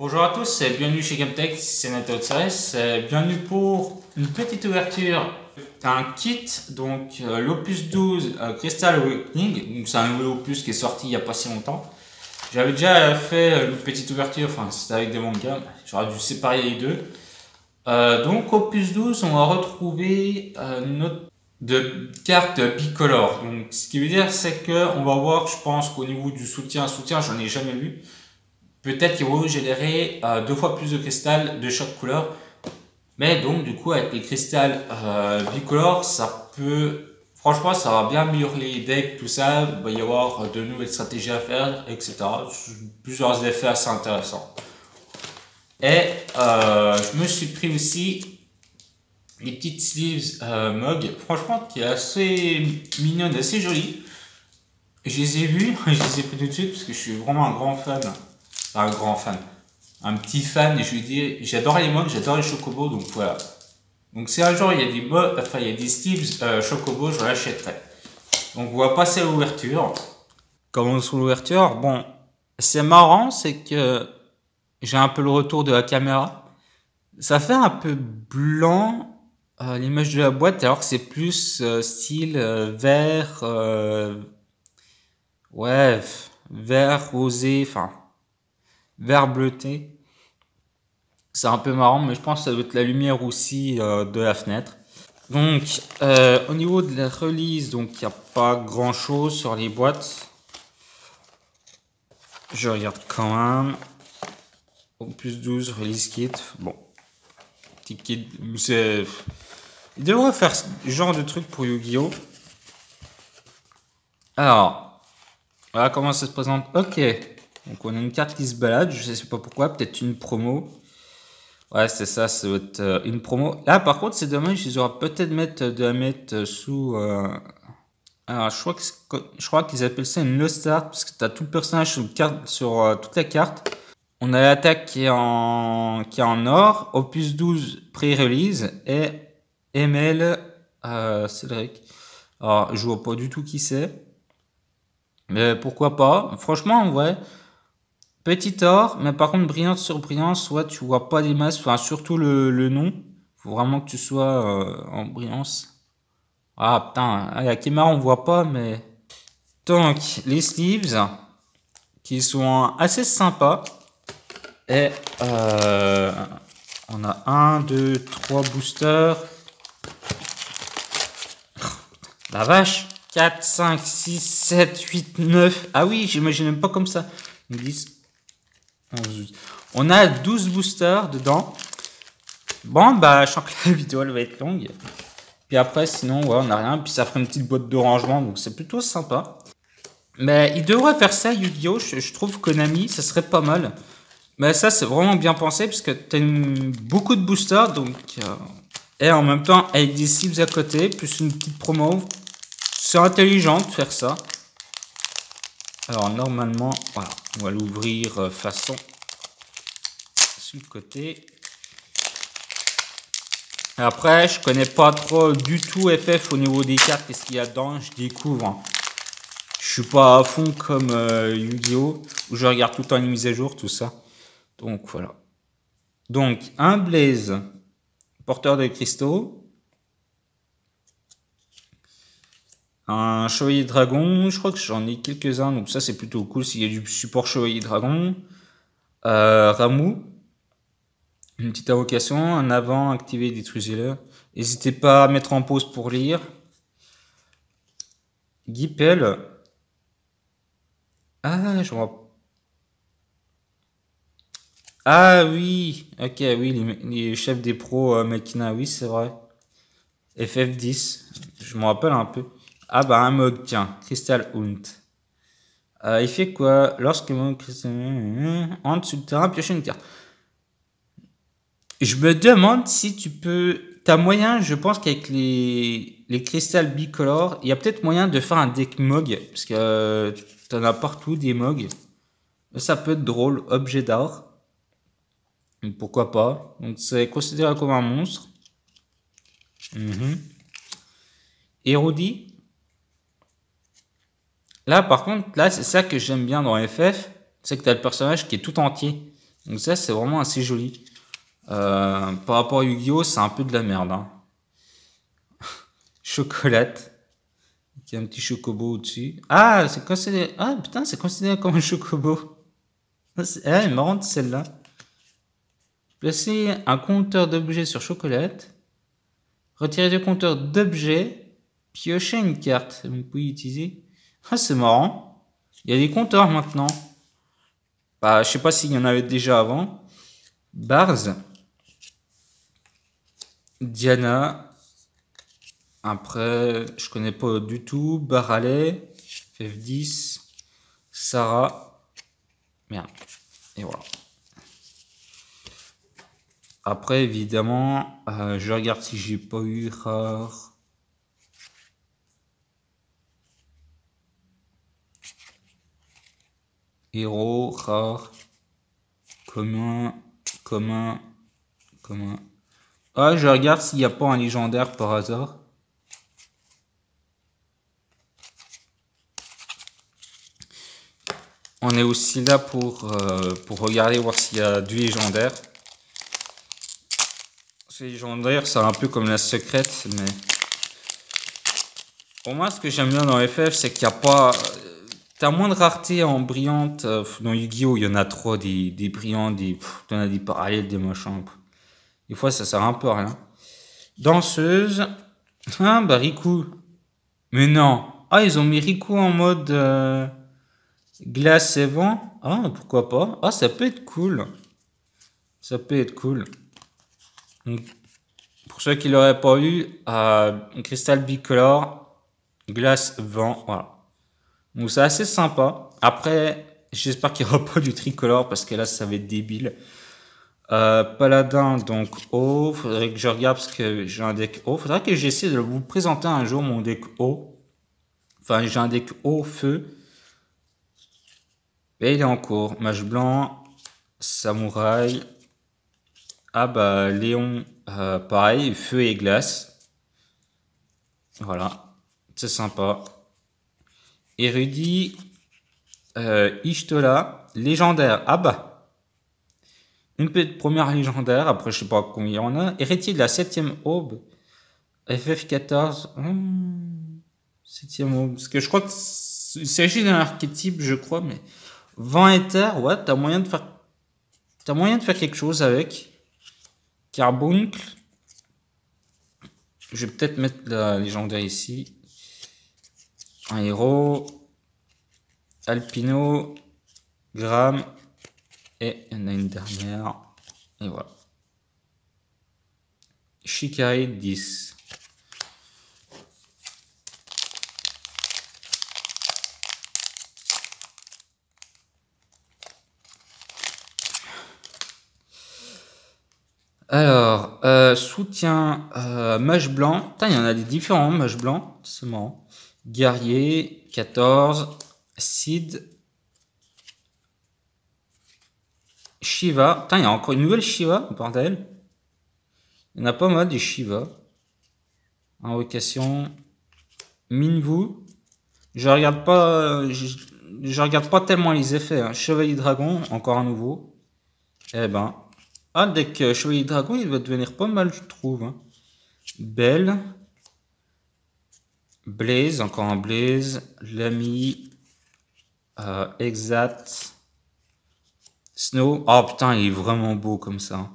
Bonjour à tous et bienvenue chez GameTech, c'est Nathalie. Bienvenue pour une petite ouverture d'un kit, donc l'Opus 12 Crystal Awakening. Donc c'est un nouvel opus qui est sorti il n'y a pas si longtemps. J'avais déjà fait une petite ouverture, enfin c'était avec des mangas, j'aurais dû séparer les deux. Donc Opus 12, on va retrouver notre de cartes bicolore. Donc ce qui veut dire c'est que on va voir, je pense qu'au niveau du soutien, j'en ai jamais vu. Peut-être qu'il va générer deux fois plus de cristal de chaque couleur. Mais donc, du coup, avec les cristals bicolores, ça peut... Franchement, ça va bien améliorer les decks, tout ça. Il va y avoir de nouvelles stratégies à faire, etc. Plusieurs effets assez intéressants. Et je me suis pris aussi les petites sleeves mug. Franchement, qui est assez mignonne, assez jolie. Je les ai vus, je les ai pris tout de suite parce que je suis vraiment un grand fan. Un grand fan, un petit fan, et je lui dis, j'adore les mugs, j'adore les chocobos, donc voilà. Donc si un jour il y a des mugs, enfin il y a des sleeves chocobos, je l'achèterai. Donc on va passer à l'ouverture. Commençons l'ouverture. Bon, c'est marrant, c'est que j'ai un peu le retour de la caméra. Ça fait un peu blanc l'image de la boîte, alors que c'est plus style vert, ouais, vert rosé, enfin vert bleuté. C'est un peu marrant, mais je pense que ça doit être la lumière aussi de la fenêtre. Donc, au niveau de la release, donc il n'y a pas grand chose sur les boîtes. Je regarde quand même. Opus 12, release kit. Bon, petit kit. Il devrait faire ce genre de truc pour Yu-Gi-Oh! Alors, voilà comment ça se présente. Ok. Donc, on a une carte qui se balade. Je ne sais pas pourquoi. Peut-être une promo. Ouais, c'est ça, ça doit être une promo. Là, par contre, c'est dommage, ils auraient peut-être de la mettre sous... Alors, je crois qu'ils appellent ça une lost start, parce que tu as tout le personnage sur toute la carte. On a l'attaque qui est en or, Opus 12 pré-release, et ML Cédric. Alors, je vois pas du tout qui c'est. Mais pourquoi pas. Franchement, ouais. Petit or, mais par contre, brillante sur brillance, ouais, tu vois pas des masses, enfin, surtout le nom. Faut vraiment que tu sois en brillance. Ah putain, à la caméra on voit pas, mais. Donc, les sleeves, qui sont assez sympas. Et on a 1, 2, 3 boosters. La vache! 4, 5, 6, 7, 8, 9. Ah oui, j'imagine même pas comme ça. 10, 11. On a 12 boosters dedans. Bon, bah, je sens que la vidéo, elle va être longue. Puis après, sinon, ouais, on n'a rien. Puis ça ferait une petite boîte de rangement, donc c'est plutôt sympa. Mais il devrait faire ça, Yu-Gi-Oh! Je trouve Konami, ça serait pas mal. Mais ça, c'est vraiment bien pensé, parce que t'as beaucoup de boosters, donc... et en même temps, avec des cibles à côté, plus une petite promo. C'est intelligent de faire ça. Alors, normalement, voilà, on va l'ouvrir façon... sur le côté. Après, je connais pas trop du tout FF au niveau des cartes, qu'est-ce qu'il y a dedans, je découvre. Hein. Je suis pas à fond comme Yu-Gi-Oh! Où je regarde tout le temps les mises à jour, tout ça. Donc voilà. Donc, un Blaze, porteur de cristaux. Un Chevalier Dragon, je crois que j'en ai quelques-uns, donc ça c'est plutôt cool s'il y a du support Chevalier Dragon. Ramu. Une petite invocation, un avant, activer, détruisez-le. N'hésitez pas à mettre en pause pour lire. Guipel. Ah, je vois. Ah oui, ok, oui, les chefs des pros Machina, oui, c'est vrai. FF10, je me rappelle un peu. Ah bah un mug, tiens, Crystal Hunt. Il fait quoi? Lorsque mon Crystal en dessous du terrain, piocher une carte. Je me demande si tu peux... T'as moyen, je pense qu'avec les cristals bicolores, il y a peut-être moyen de faire un deck mog, parce que t'en as partout des mogs. Ça peut être drôle, objet d'art. Pourquoi pas. Donc c'est considéré comme un monstre. Érudit. Là par contre, là c'est ça que j'aime bien dans FF, c'est que t'as le personnage qui est tout entier. Donc ça, c'est vraiment assez joli. Par rapport à Yu-Gi-Oh, c'est un peu de la merde. Hein. Chocolate. Il y a un petit chocobo au-dessus. Ah, c'est considéré... Ah, putain, c'est considéré comme un chocobo. Elle est marrante, celle-là. Placer un compteur d'objets sur chocolate. Retirer le compteur d'objets. Piocher une carte. Vous pouvez utiliser. Ah, c'est marrant. Il y a des compteurs maintenant. Bah, je sais pas s'il y en avait déjà avant. Bars. Diana. Après, je connais pas du tout. Baraley. FF10. Sarah. Merde. Et voilà. Après, évidemment, je regarde si j'ai pas eu rare. Héros, rare. Commun. Ah, je regarde s'il n'y a pas un légendaire par hasard. On est aussi là pour regarder, voir s'il y a du légendaire. Ce légendaire, c'est un peu comme la secrète, mais... Pour moi, ce que j'aime bien dans FF, c'est qu'il n'y a pas... T'as moins de rareté en brillante. Dans Yu-Gi-Oh, il y en a trop, des brillantes, t'en as des parallèles, des machins. Des fois, ça sert un peu à rien. Danseuse. Ah, bah Riku. Mais non. Ah, ils ont mis Riku en mode glace et vent. Ah, pourquoi pas. Ah, ça peut être cool. Ça peut être cool. Donc, pour ceux qui l'auraient pas eu, Crystal Bicolore, glace, vent, voilà. Donc c'est assez sympa. Après, j'espère qu'il n'y aura pas du tricolore parce que là, ça va être débile. Paladin, donc O. Faudrait que je regarde parce que j'ai un deck O. Faudrait que j'essaie de vous présenter un jour mon deck O. Enfin, j'ai un deck O feu. Et il est en cours. Mage blanc, samouraï. Ah bah, Léon, pareil, feu et glace. Voilà, c'est sympa. Érudit, Ishtola, légendaire. Ah bah, une petite première légendaire. Après, je sais pas combien il y en a. Héritier de la 7ème aube. FF14. 7ème aube. Parce que je crois qu'il s'agit d'un archétype, je crois, mais. Vent éther, ouais, t'as moyen de faire. T'as moyen de faire quelque chose avec. Carbuncle. Je vais peut-être mettre la légendaire ici. Un héros. Alpino. Gram. Et il y en a une dernière. Et voilà. Shikari 10. Alors, soutien mage blanc. Putain, il y en a des différents mage blanc. C'est marrant. Guerrier, 14. Cid. Shiva. Putain, il y a encore une nouvelle Shiva, bordel. Il y en a pas mal des Shiva. Invocation. Minwu. Je regarde pas tellement les effets. Hein. Chevalier dragon, encore un nouveau. Eh ben. Ah, le deck Chevalier Dragon, il va devenir pas mal, je trouve. Hein. Belle. Blaze, encore un Blaze. L'ami. Exact. Snow. Oh putain, il est vraiment beau comme ça.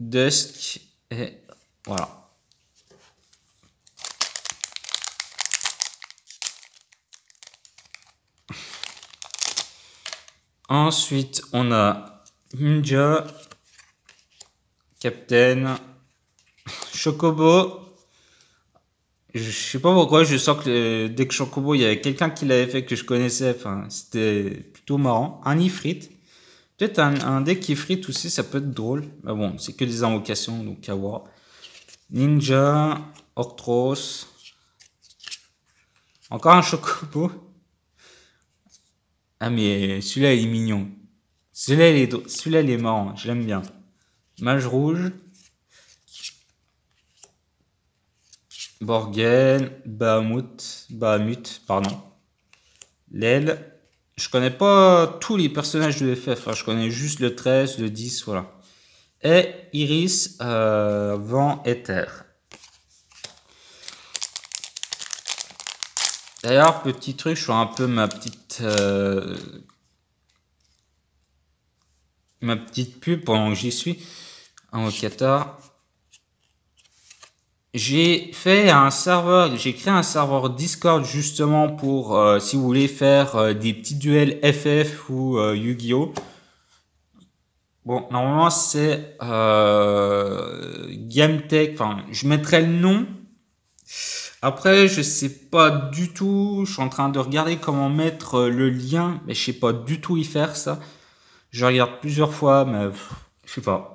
Dusk. Et voilà. Ensuite, on a Ninja, Captain, Chocobo. Je sais pas pourquoi, je sens que dès que Chocobo, il y avait quelqu'un qui l'avait fait que je connaissais. Enfin, c'était plutôt marrant. Un Ifrit. Peut-être un deck Ifrit aussi, ça peut être drôle. Mais bon, c'est que des invocations, donc à voir. Ninja, Orthros. Encore un Chocobo. Ah mais celui-là il est mignon. Celui-là il est marrant, je l'aime bien. Mage rouge. Borgen, Bahamut, pardon. L'aile. Je connais pas tous les personnages de FF. Hein. Je connais juste le 13, le 10, voilà. Et Iris, Vent, Éther. D'ailleurs, petit truc, je fais un peu ma petite pub pendant que j'y suis. En Qatar. J'ai créé un serveur Discord justement pour si vous voulez faire des petits duels FF ou Yu-Gi-Oh! Bon, normalement c'est GameTech, enfin je mettrai le nom. Après, je sais pas du tout, je suis en train de regarder comment mettre le lien, mais je sais pas du tout y faire ça. Je regarde plusieurs fois, mais je sais pas.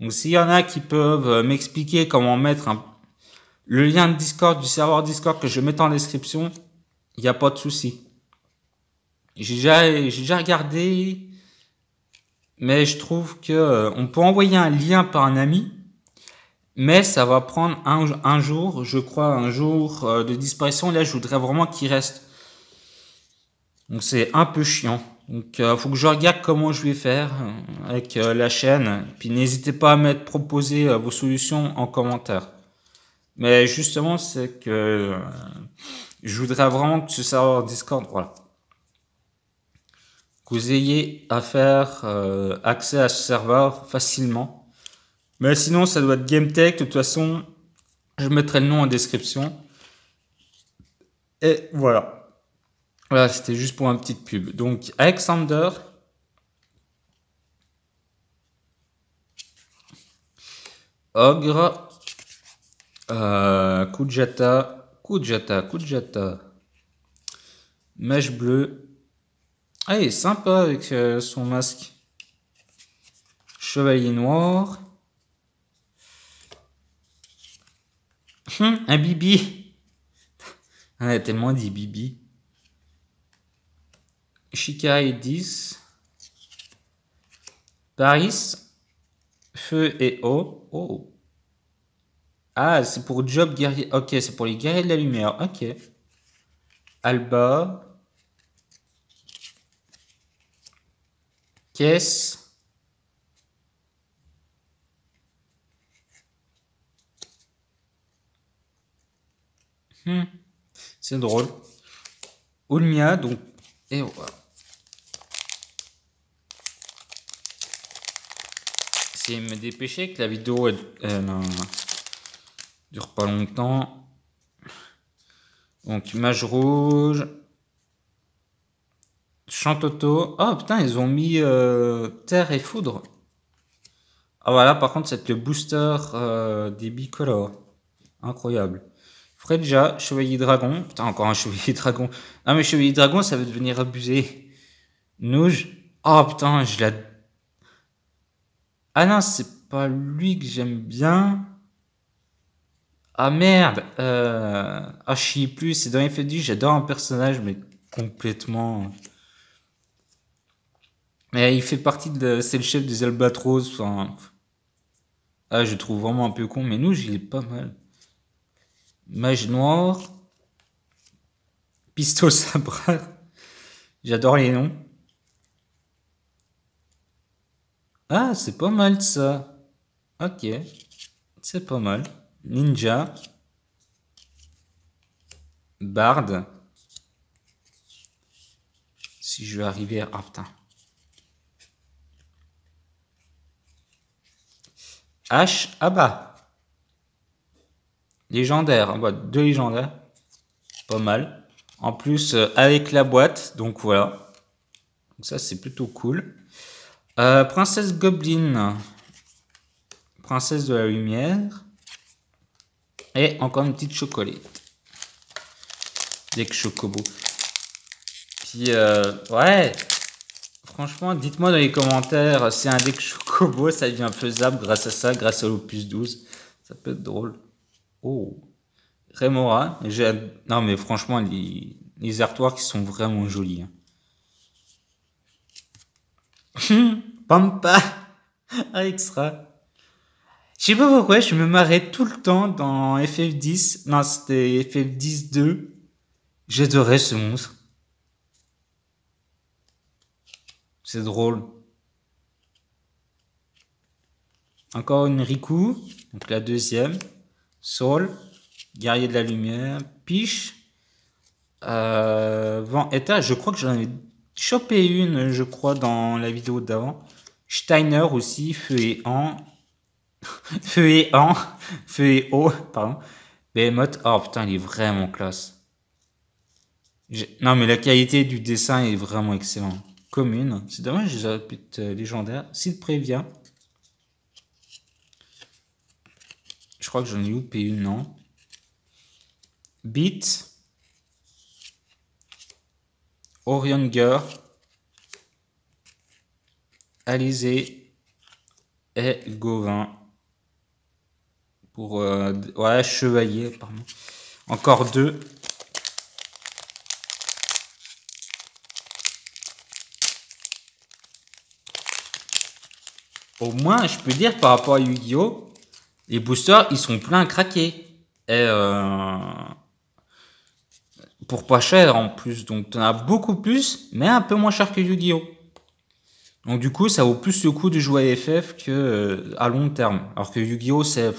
Donc s'il y en a qui peuvent m'expliquer comment mettre le lien de Discord, du serveur Discord que je vais mettre en description, il n'y a pas de souci. J'ai déjà regardé, mais je trouve que on peut envoyer un lien par un ami, mais ça va prendre un jour, je crois, un jour de disparition. Là, je voudrais vraiment qu'il reste. Donc c'est un peu chiant. Donc faut que je regarde comment je vais faire avec la chaîne. Puis n'hésitez pas à mettre proposer vos solutions en commentaire. Mais justement, c'est que je voudrais vraiment que ce serveur Discord, voilà, que vous ayez à faire accès à ce serveur facilement. Mais sinon, ça doit être GameTech. De toute façon, je mettrai le nom en description. Et voilà. Voilà, c'était juste pour une petite pub. Donc, Alexander. Ogre. Kujata. Mèche bleue. Ah, il est sympa avec son masque. Chevalier noir. Un Bibi. On a tellement dit Bibi. Shikai 10. Paris. Feu et eau. Oh. Ah, c'est pour Job guerrier. Ok, c'est pour les guerriers de la lumière. Ok. Alba. Caisse. C'est drôle. Ulmia, donc. Et voilà. C'est me dépêcher que la vidéo dure pas longtemps. Donc, mage rouge. Chantoto. Oh putain, ils ont mis terre et foudre. Ah voilà, par contre, c'est le booster des bicolores. Incroyable. Fredja, chevalier dragon. Putain, encore un chevalier dragon. Ah, mais chevalier dragon, ça va devenir abusé. Nouge. Oh putain, je l'ai. Ah non, c'est pas lui que j'aime bien. Ah merde. Ah, je sais plus. C'est dans FF10. J'adore un personnage, mais complètement. Mais il fait partie de. C'est le chef des Albatros. Enfin. Ah, je le trouve vraiment un peu con. Mais Nouge, il est pas mal. Mage noir. Pisto sabre. J'adore les noms. Ah, c'est pas mal ça. Ok. C'est pas mal. Ninja. Bard. Si je vais arriver à... Ah putain. H. Ah bah. Légendaire. Ah bah, 2 légendaires. Pas mal. En plus, avec la boîte. Donc voilà. Donc ça, c'est plutôt cool. Princesse Goblin. Princesse de la lumière. Et encore une petite chocolate. Deck Chocobo. Puis, ouais. Franchement, dites-moi dans les commentaires si un deck Chocobo, ça devient faisable grâce à ça, grâce à l'Opus 12. Ça peut être drôle. Oh. Remora. Non, mais franchement, les artworks qui sont vraiment jolis. Hein. Pampa. Ah, extra. Je sais pas pourquoi, je me marrais tout le temps dans FF10. Non, c'était FF10 2. J'adorais ce monstre. C'est drôle. Encore une Riku, donc la deuxième. Sol, guerrier de la lumière. Peach, Vent-État. Je crois que j'en avais chopé une, je crois, dans la vidéo d'avant. Steiner aussi, Feu et An. Feu et An. Feu et Eau, pardon. Behemoth, oh putain, il est vraiment classe. Non, mais la qualité du dessin est vraiment excellente. Commune, c'est dommage, j'ai pu être légendaire. S'il prévient. Je crois que j'en ai loupé une, non. Beat. Orionger. Alizé. Et Gauvin. Pour... ouais, Chevalier, pardon. Encore deux. Au moins, je peux dire par rapport à Yu-Gi-Oh! Les boosters, ils sont pleins à craquer. Et pour pas cher en plus. Donc, tu en as beaucoup plus, mais un peu moins cher que Yu-Gi-Oh! Donc, du coup, ça vaut plus le coup de jouer à FF que à long terme. Alors que Yu-Gi-Oh! C'est...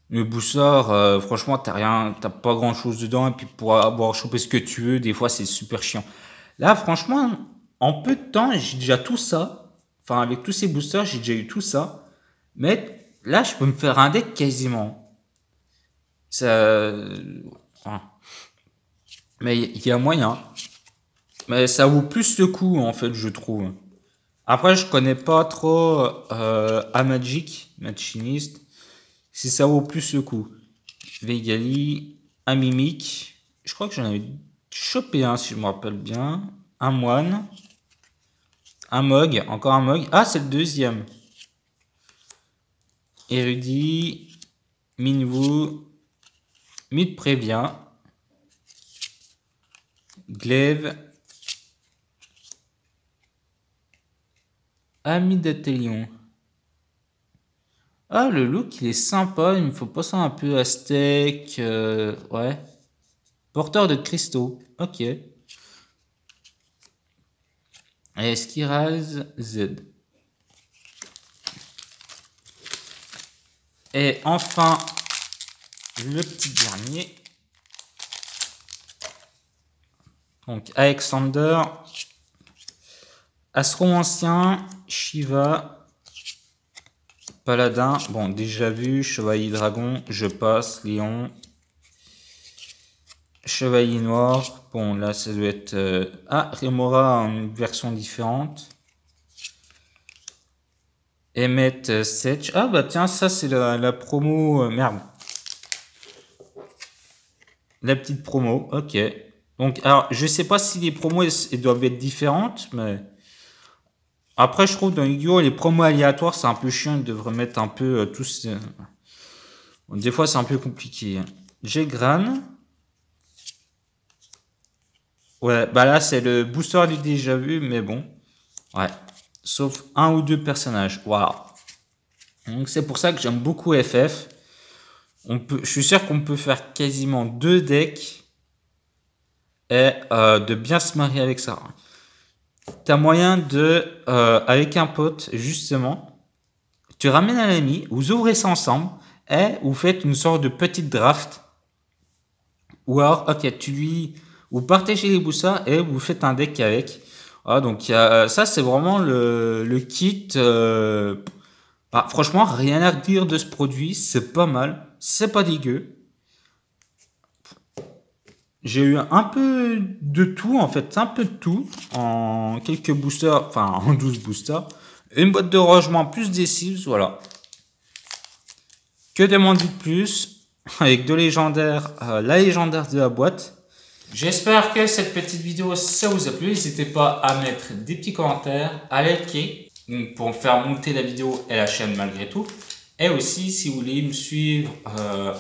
Le booster, franchement, t'as pas grand chose dedans. Et puis, pour avoir chopé ce que tu veux, des fois, c'est super chiant. Là, franchement, en peu de temps, j'ai déjà tout ça. Enfin, avec tous ces boosters, j'ai déjà eu tout ça. Mais là, je peux me faire un deck quasiment. Ça... Mais il y a moyen. Mais ça vaut plus le coup, en fait, je trouve. Après, je connais pas trop Amagic, Machiniste. Si ça vaut plus le coup. Vegali, un Mimic. Je crois que j'en avais chopé un, si je me rappelle bien. Un Moine. Un Mog, encore un Mog. Ah, c'est le deuxième. Érudit, Minwu, Mythe Prévient, Glaive, Ami d'Atelion. Ah, le look, il est sympa. Il me faut passer un peu aztèque. Ouais. Porteur de cristaux. Ok. Et Skiraz Z. Et enfin, le petit dernier. Donc, Alexander, Astro Ancien, Shiva, Paladin. Bon, déjà vu, Chevalier Dragon, je passe, Lion. Chevalier Noir. Bon, là, ça doit être... Ah, Remora, une version différente. Emmet Setch. Ah bah tiens, ça c'est la promo. Merde. La petite promo, ok. Donc, alors, je sais pas si les promos elles doivent être différentes, mais... Après, je trouve dans Yu-Gi-Oh! Les promos aléatoires, c'est un peu chiant, ils devraient mettre un peu tous... Bon, des fois, c'est un peu compliqué. J'ai Gran. Ouais, bah là, c'est le booster du déjà vu, mais bon. Ouais. Sauf un ou deux personnages. Waouh. Donc, c'est pour ça que j'aime beaucoup FF. Je suis sûr qu'on peut faire quasiment deux decks et de bien se marier avec ça. T'as moyen de, avec un pote, justement, tu ramènes un ami, vous ouvrez ça ensemble et vous faites une sorte de petite draft. Ou alors, ok, vous partagez les boosters et vous faites un deck avec. Ah, donc, ça, c'est vraiment le kit. Bah, franchement, rien à dire de ce produit. C'est pas mal. C'est pas dégueu. J'ai eu un peu de tout, en fait. Un peu de tout. En quelques boosters. Enfin, en 12 boosters. Une boîte de rangement plus des Sieves. Voilà. Que demander de plus? Avec deux légendaires. La légendaire de la boîte. J'espère que cette petite vidéo, ça vous a plu. N'hésitez pas à mettre des petits commentaires, à liker pour faire monter la vidéo et la chaîne malgré tout. Et aussi, si vous voulez me suivre,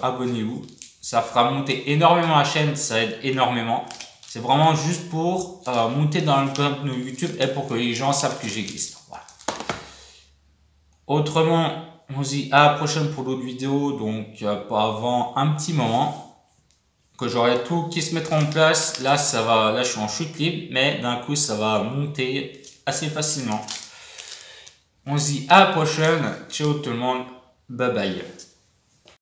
abonnez-vous. Ça fera monter énormément la chaîne, ça aide énormément. C'est vraiment juste pour monter dans le contenu YouTube et pour que les gens savent que j'existe. Voilà. Autrement, on se dit à la prochaine pour d'autres vidéos. Donc, pas avant un petit moment. Que j'aurai tout qui se mettra en place. Là, ça va. Là, je suis en chute libre, mais d'un coup, ça va monter. assez facilement. On se dit à la prochaine. Ciao tout le monde. Bye bye.